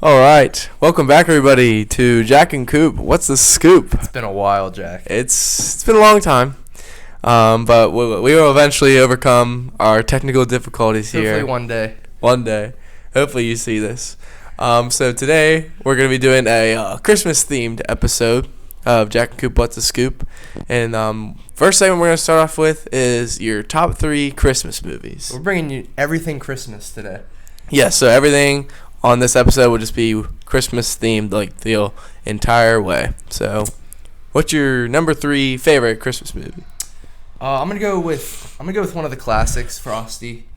All right, welcome back, everybody, to Jack and Coop. What's the scoop? It's been a while, Jack. It's been a long time, but we will eventually overcome our technical difficulties here. Hopefully one day. One day. Hopefully you see this. So today we're going to be doing a Christmas-themed episode of Jack and Coop. What's the scoop? And first segment we're going to start off with is your top 3 Christmas movies. We're bringing you everything Christmas today. Yes, so everything on this episode will just be Christmas themed, like the entire way. So, what's your number 3 favorite Christmas movie? I'm gonna go with one of the classics, Frosty.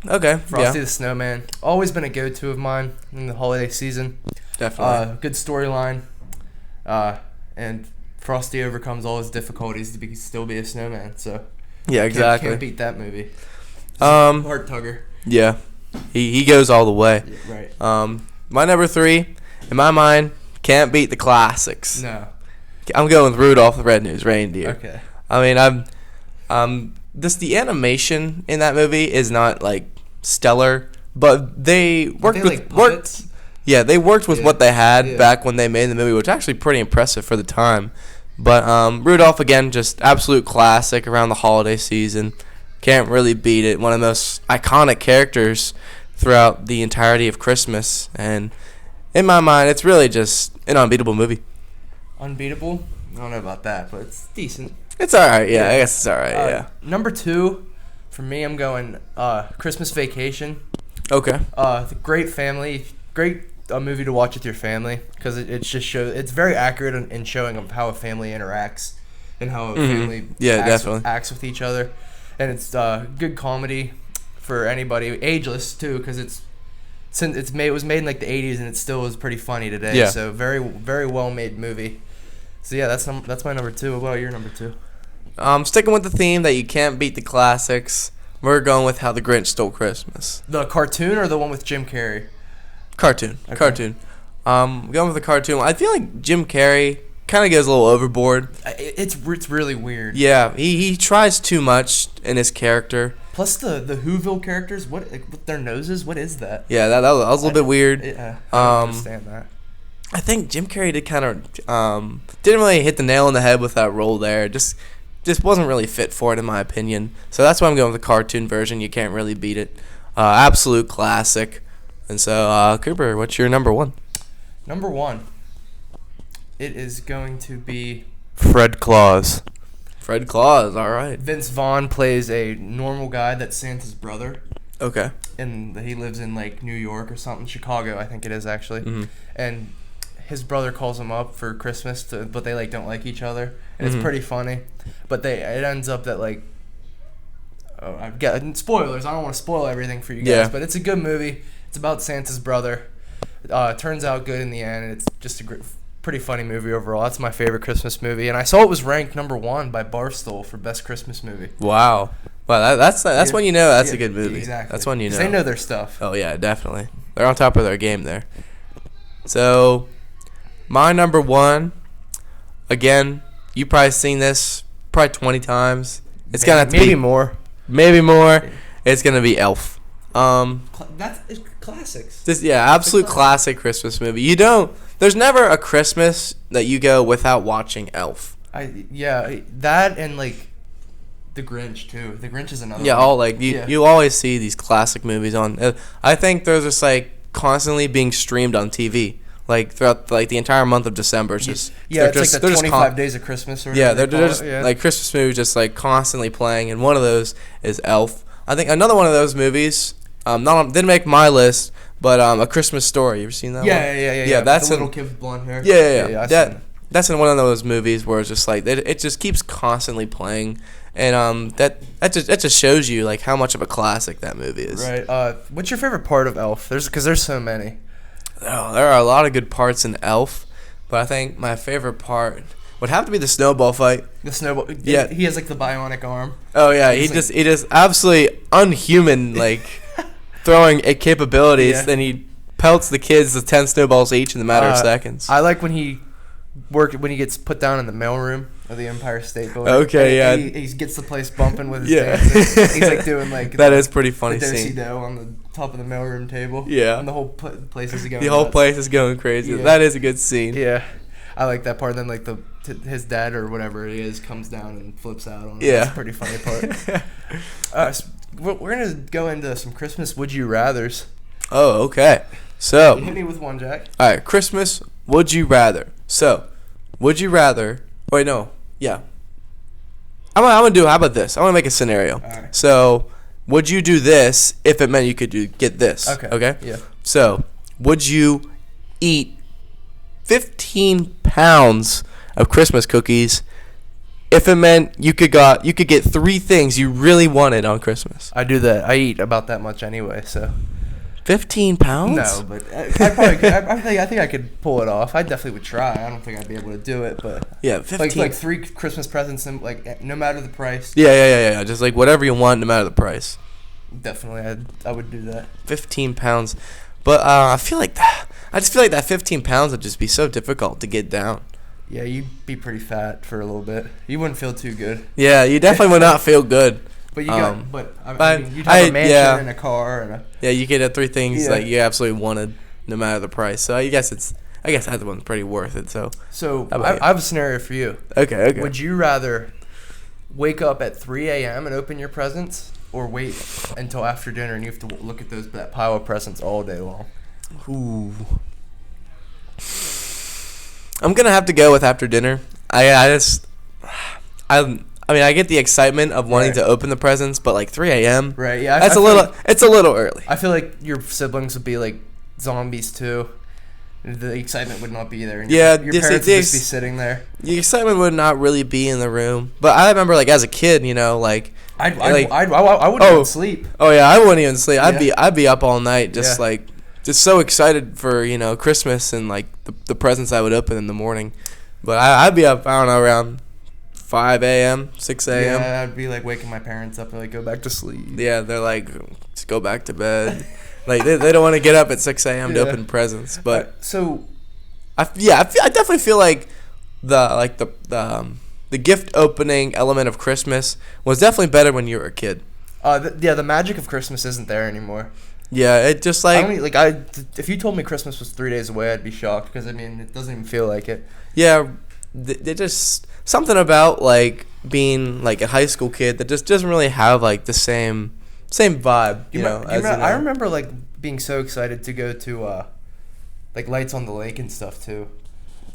Okay, Frosty the Snowman. Always been a go-to of mine in the holiday season. Definitely. Good storyline. And Frosty overcomes all his difficulties to still be a snowman. So yeah, exactly. Can't beat that movie. Heart tugger. Yeah. He goes all the way. Yeah, right. My number 3, in my mind, can't beat the classics. No. I'm going with Rudolph the Red-Nosed Reindeer. Okay. I mean, the animation in that movie is not like stellar, but they worked They worked with what they had back when they made the movie, which is actually pretty impressive for the time. But Rudolph, again, just absolute classic around the holiday season. Can't really beat it. One of the most iconic characters throughout the entirety of Christmas. And in my mind, it's really just an unbeatable movie. Unbeatable? I don't know about that, but it's decent. It's all right. Yeah, I guess it's all right. Yeah. Number 2, for me, I'm going Christmas Vacation. Okay. The great movie to watch with your family because it just shows. It's very accurate in showing of how a family interacts and how a family acts with each other. And it's good comedy for anybody, ageless too, because it was made in like the 80s and it still is pretty funny today. Yeah. So very very well made movie. So yeah, that's my number 2. What about your number 2? Sticking with the theme that you can't beat the classics, we're going with How the Grinch Stole Christmas. The cartoon or the one with Jim Carrey? Cartoon. Okay. Cartoon. Going with the cartoon. I feel like Jim Carrey kind of goes a little overboard. It's really weird. Yeah, he tries too much in his character. Plus the Whoville characters, with their noses, what is that? Yeah, that was a little bit weird. I don't understand that. I think Jim Carrey did kind of didn't really hit the nail on the head with that role there. Just wasn't really fit for it in my opinion. So that's why I'm going with the cartoon version. You can't really beat it. Absolute classic. And so Cooper, what's your number 1? Number 1. It is going to be Fred Claus. Fred Claus, all right. Vince Vaughn plays a normal guy that's Santa's brother. Okay. And he lives in like New York or something, Chicago, I think it is actually. Mm-hmm. And his brother calls him up for Christmas, but they like don't like each other, and it's pretty funny. But it ends up that like, I've got spoilers. I don't want to spoil everything for you guys, but it's a good movie. It's about Santa's brother. Turns out good in the end, and it's just a pretty funny movie overall. That's my favorite Christmas movie, and I saw it was ranked number 1 by Barstool for best Christmas movie. Wow. Well, that's when you know that's a good movie. Exactly. That's when you know. They know their stuff. Oh yeah, definitely. They're on top of their game there. So, my number 1, again, you probably seen this probably 20 times. It's gonna have to maybe more. Maybe more. It's gonna be Elf. That's classics. Absolute classic Christmas movie. There's never a Christmas that you go without watching Elf. That and like the Grinch too. The Grinch is another. Yeah, you always see these classic movies on. I think they're just like constantly being streamed on TV, like throughout like the entire month of December. It's like the 25 days of Christmas. Or they're just like Christmas movies, just like constantly playing, and one of those is Elf. I think another one of those movies. Didn't make my list, but A Christmas Story. You ever seen that one? Yeah. That's the little kid with blonde hair. Yeah. That's in one of those movies where it's just like it just keeps constantly playing, and that just shows you like how much of a classic that movie is. Right. What's your favorite part of Elf? Because there's so many. Oh, there are a lot of good parts in Elf, but I think my favorite part would have to be the snowball fight. The snowball. Yeah. He has like the bionic arm. Oh yeah, he just absolutely unhuman like. Throwing capabilities, then he pelts the kids with 10 snowballs each in a matter of seconds. I like when he gets put down in the mailroom of the Empire State Building. Okay, yeah. He gets the place bumping with his dancing. He's like doing like that is pretty funny scene. Do on the top of the mailroom table. Yeah, and the whole place is going. The whole place is going crazy. Yeah. That is a good scene. Yeah, I like that part. And then like his dad or whatever it is comes down and flips out on him. Yeah, that's a pretty funny part. So we're gonna go into some Christmas would you rather's. Oh, okay. So hit me with one, Jack. All right, Christmas would you rather. So, would you rather? Wait, no. Yeah. I'm gonna do. How about this? I want to make a scenario. All right. So, would you do this if it meant you could get this? Okay. Okay. Yeah. So, would you eat 15 pounds of Christmas cookies if it meant you could get 3 things you really wanted on Christmas? I do that. I eat about that much anyway, so. 15 pounds? No, but I probably could. I think I could pull it off. I definitely would try. I don't think I'd be able to do it, but yeah, 15. Like 3 Christmas presents, and like no matter the price. Yeah. Just like whatever you want, no matter the price. Definitely, I would do that. 15 pounds, but I just feel like that 15 pounds would just be so difficult to get down. Yeah, you'd be pretty fat for a little bit. You wouldn't feel too good. Yeah, you definitely would not feel good. But I mean, you'd have a mansion and a car and a. Yeah, you could have 3 things that you absolutely wanted, no matter the price. So I guess that one's pretty worth it. So I have a scenario for you. Okay. Would you rather wake up at 3 a.m. and open your presents, or wait until after dinner and you have to look at that pile of presents all day long? Ooh. I'm gonna have to go with after dinner. I mean, I get the excitement of wanting to open the presents, but like 3 a.m. Right. Yeah. It's a little early. I feel like your siblings would be like zombies too. The excitement would not be there. And your parents would just be sitting there. The excitement would not really be in the room. But I remember, like as a kid, like I wouldn't even sleep. Oh yeah, I wouldn't even sleep. I'd be up all night, just so excited for Christmas and like the presents I would open in the morning. But I'd be up, I don't know, around 5 a.m., 6 a.m. Yeah, I'd be like waking my parents up and like go back to sleep. Yeah, they're like, just go back to bed. Like they don't want to get up at 6 a.m. to open presents. But I definitely feel like the gift opening element of Christmas was definitely better when you were a kid. The magic of Christmas isn't there anymore. Yeah, it just if you told me Christmas was 3 days away, I'd be shocked because I mean it doesn't even feel like it. Yeah, it just something about like being like a high school kid that just doesn't really have like the same vibe. I remember like being so excited to go to like Lights on the Lake and stuff too.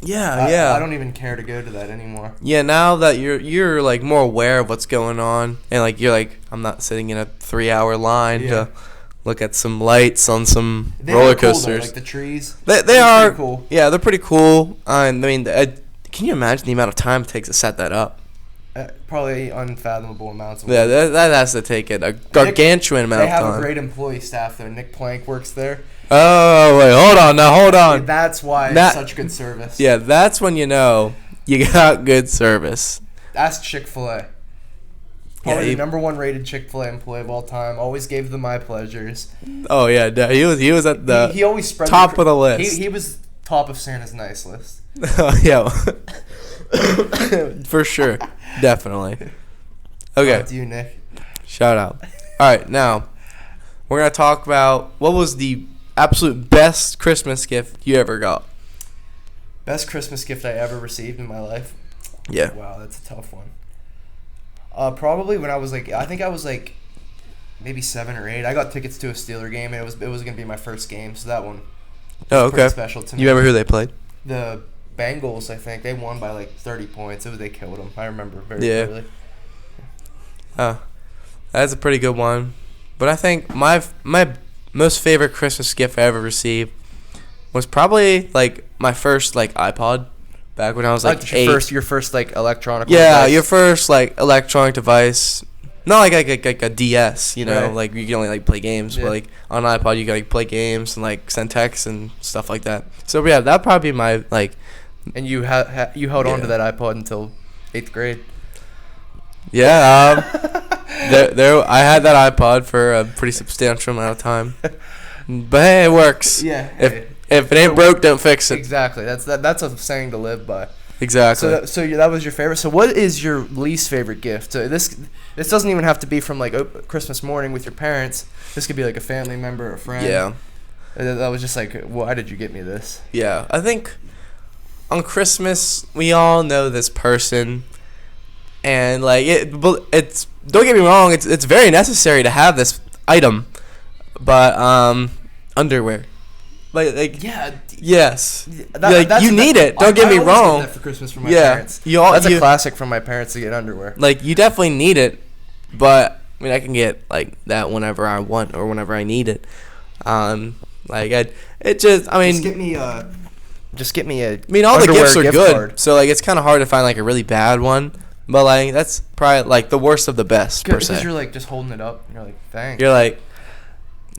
Yeah. I don't even care to go to that anymore. Yeah, now that you're like more aware of what's going on and like you're like I'm not sitting in a 3-hour line to look at some lights on some roller coasters. Cool, like the trees. They are cool. Yeah, they're pretty cool. I mean, can you imagine the amount of time it takes to set that up? Probably unfathomable amounts of work. Yeah, that has to take a gargantuan amount of time. They have a great employee staff though. Nick Plank works there. Oh, wait, hold on. That's why it's such good service. Yeah, that's when you know you got good service. Ask Chick-fil-A. Probably the #1 rated Chick-fil-A employee of all time. Always gave them my pleasures. Oh yeah, he was at the he always spread top of the list. He was top of Santa's nice list. Yeah, for sure, definitely. Okay, shout out to you, Nick. Shout out. All right, now we're gonna talk about what was the absolute best Christmas gift you ever got. Best Christmas gift I ever received in my life. Yeah. Wow, that's a tough one. Probably when I was like, I think I was like maybe 7 or 8. I got tickets to a Steeler game, and it was gonna be my first game, so that one was pretty special to me. You remember who they played? The Bengals, I think. They won by like 30 points. They killed them. I remember very clearly. That's a pretty good one. But I think my most favorite Christmas gift I ever received was probably like my first like iPod. Back when I was like 8. Your first like electronic device. Your first like electronic device. Not like a DS, right. Like you can only like play games, but like on an iPod you can like play games and like send texts and stuff like that. So yeah, that'd probably be my like. And you held on to that iPod until 8th grade. Yeah, I had that iPod for a pretty substantial amount of time, but hey, it works. Yeah. If it ain't broke, don't fix it. Exactly. That's a saying to live by. Exactly. So that was your favorite. So what is your least favorite gift? So this doesn't even have to be from like Christmas morning with your parents. This could be like a family member or a friend. Yeah. That was just like, why did you get me this? Yeah, I think on Christmas we all know this person, and like it's don't get me wrong, it's very necessary to have this item, but underwear, like yeah, yes, like you need it. Don't get me wrong. That for Christmas from my parents. That's a classic from my parents to get underwear. Like you definitely need it, but I mean I can get like that whenever I want or whenever I need it. Like just get me a. I mean, all the gifts are good, card. So like it's kind of hard to find like a really bad one. But like that's probably like the worst of the best per se. Because you're like just holding it up and you're like, thanks. You're like,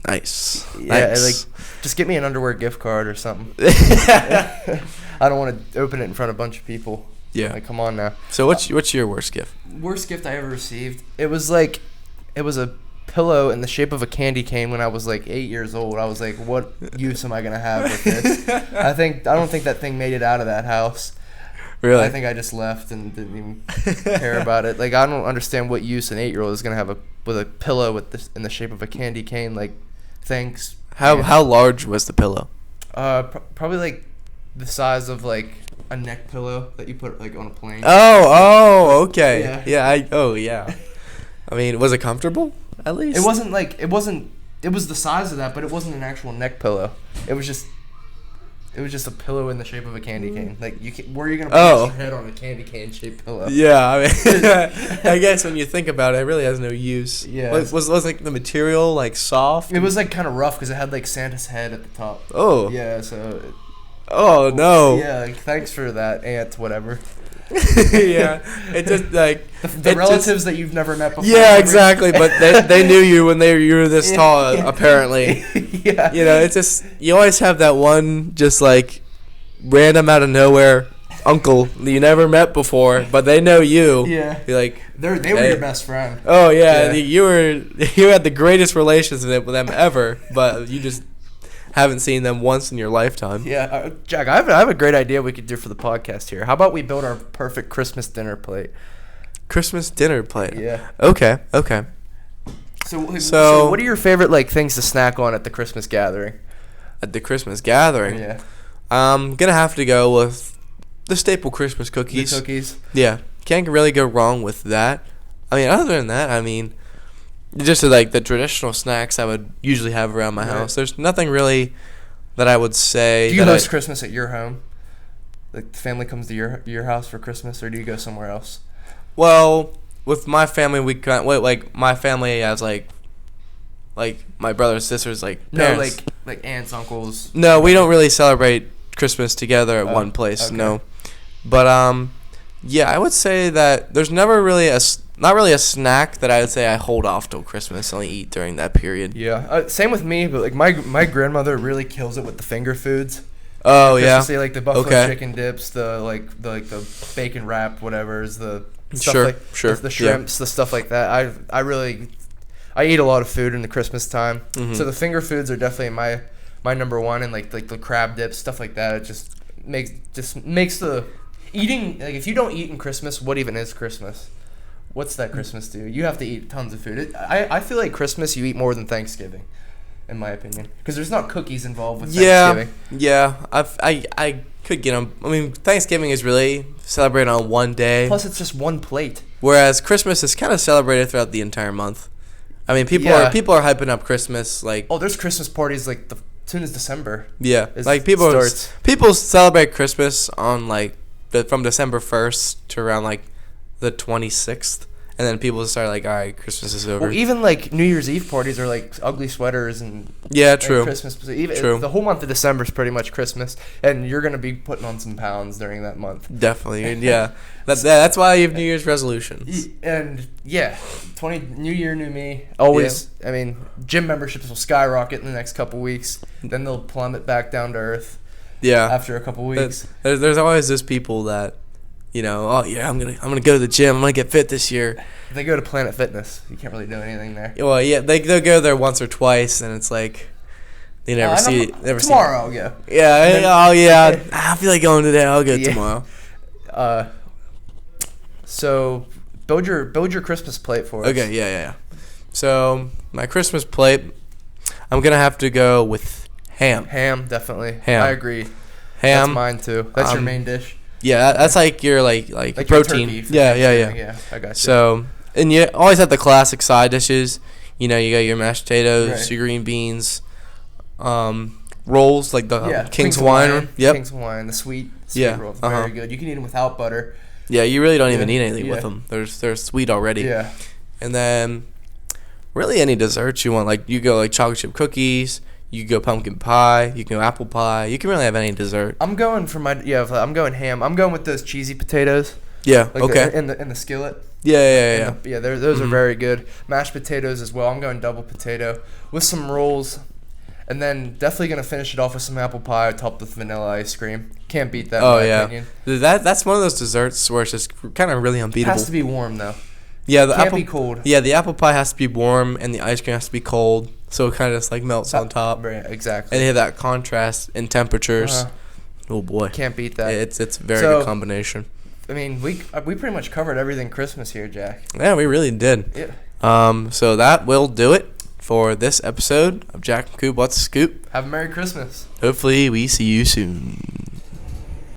nice. Yeah, nice. Like just get me an underwear gift card or something. I don't want to open it in front of a bunch of people. Yeah. Like, come on now. So what's your worst gift? Worst gift I ever received. It was a pillow in the shape of a candy cane when I was like 8 years old. I was like, what use am I gonna have with this? I don't think that thing made it out of that house. Really? I think I just left and didn't even care about it. Like I don't understand what use an 8-year-old is gonna have with a pillow with this in the shape of a candy cane. Like, thanks. How large was the pillow? Probably like the size of like a neck pillow that you put like on a plane. Oh, okay. Yeah. I mean, was it comfortable? At least it was the size of that, but it wasn't an actual neck pillow. It was just a pillow in the shape of a candy cane. Like where are you gonna put your head on a candy cane shaped pillow? Yeah, I mean, I guess when you think about it, it really has no use. Yeah, was like the material like soft? It was like kind of rough because it had like Santa's head at the top. Oh yeah, so. Oh no. Yeah, like, thanks for that, aunt. Whatever. Yeah, it just like the relatives that you've never met before. Yeah, exactly. But they knew you when you were this tall. Yeah. Apparently. Yeah. You know, it's just you always have that one just like random out of nowhere uncle that you never met before, but they know you. Yeah. You're like they were your best friend. Oh yeah, you had the greatest relationship with them ever, but you just haven't seen them once in your lifetime. Yeah, Jack, I have a great idea we could do for the podcast here. How about we build our perfect Christmas dinner plate? Christmas dinner plate? Yeah. Okay. So what are your favorite like things to snack on at the Christmas gathering? At the Christmas gathering? Yeah. I'm going to have to go with the staple Christmas cookies. The cookies? Yeah. Can't really go wrong with that. I mean, other than that, just like the traditional snacks I would usually have around my house. There's nothing really that I would say. Do you host Christmas at your home? Like the family comes to your house for Christmas, or do you go somewhere else? Well, with my family, my family has like my brothers, sisters, like parents. No, like aunts, uncles. No, we don't really celebrate Christmas together at one place. Okay. No, but yeah, I would say that there's never really not really a snack that I would say I hold off till Christmas, only eat during that period. Yeah, same with me. But like my grandmother really kills it with the finger foods. Oh yeah, say like the buffalo chicken dips, the bacon wrap, whatever's the stuff the shrimps, the stuff like that. I eat a lot of food in the Christmas time, so the finger foods are definitely my number one, and like the crab dips, stuff like that. It just makes the eating, like if you don't eat in Christmas, what even is Christmas? What's that Christmas do? You have to eat tons of food. I feel like Christmas you eat more than Thanksgiving, in my opinion, because there's not cookies involved with Thanksgiving. Yeah. I could get them. I mean, Thanksgiving is really celebrated on one day. Plus, it's just one plate. Whereas Christmas is kind of celebrated throughout the entire month. I mean, people are hyping up Christmas like. Oh, there's Christmas parties like as soon as December. Yeah, like people celebrate Christmas on like from December 1st to around like the 26th, and then people start like, all right, Christmas is over. Well, even like New Year's Eve parties are like ugly sweaters and true. And Christmas. True. The whole month of December is pretty much Christmas, and you're gonna be putting on some pounds during that month. Definitely, yeah. That's why you have New Year's resolutions. And yeah, New Year, new me. Always. Yeah. I mean, gym memberships will skyrocket in the next couple weeks. Then they'll plummet back down to earth. Yeah. After a couple weeks. There's always those people that, you know, oh yeah, I'm gonna go to the gym. I'm gonna get fit this year. They go to Planet Fitness. You can't really do anything there. Well, yeah, they'll go there once or twice, and it's like they never see. Tomorrow, I'll go. Yeah. I feel like going today. I'll go tomorrow. So build your Christmas plate for us. Okay, yeah. So my Christmas plate, I'm gonna have to go with ham. Ham, definitely. Ham. I agree. Ham. That's mine too. That's your main dish. Yeah, that's like your like protein. Your turkey Yeah. Yeah, I got you. So, and you always have the classic side dishes. You know, you got your mashed potatoes, Right. your green beans, rolls like the King's Hawaiian. Hawaiian. Yep. King's Hawaiian, the sweet rolls, very good. You can eat them without butter. Yeah, you really don't even need anything with them. They're sweet already. Yeah. And then, really any desserts you want, like you go like chocolate chip cookies. You go pumpkin pie. You can go apple pie. You can really have any dessert. I'm going for I'm going ham. I'm going with those cheesy potatoes. Yeah. Like okay. In the skillet. Yeah. Those are very good. Mashed potatoes as well. I'm going double potato with some rolls, and then definitely gonna finish it off with some apple pie topped with vanilla ice cream. Can't beat that. In my opinion. That's one of those desserts where it's just kind of really unbeatable. It has to be warm though. Yeah, the can't be cold. Yeah, the apple pie has to be warm, and the ice cream has to be cold, so it kind of just like melts on top. Right, exactly. And they have that contrast in temperatures. Oh boy, can't beat that. It's a very good combination. I mean, we pretty much covered everything Christmas here, Jack. Yeah, we really did. Yeah. So that will do it for this episode of Jack and Coop. What's the Scoop? Have a Merry Christmas. Hopefully, we see you soon.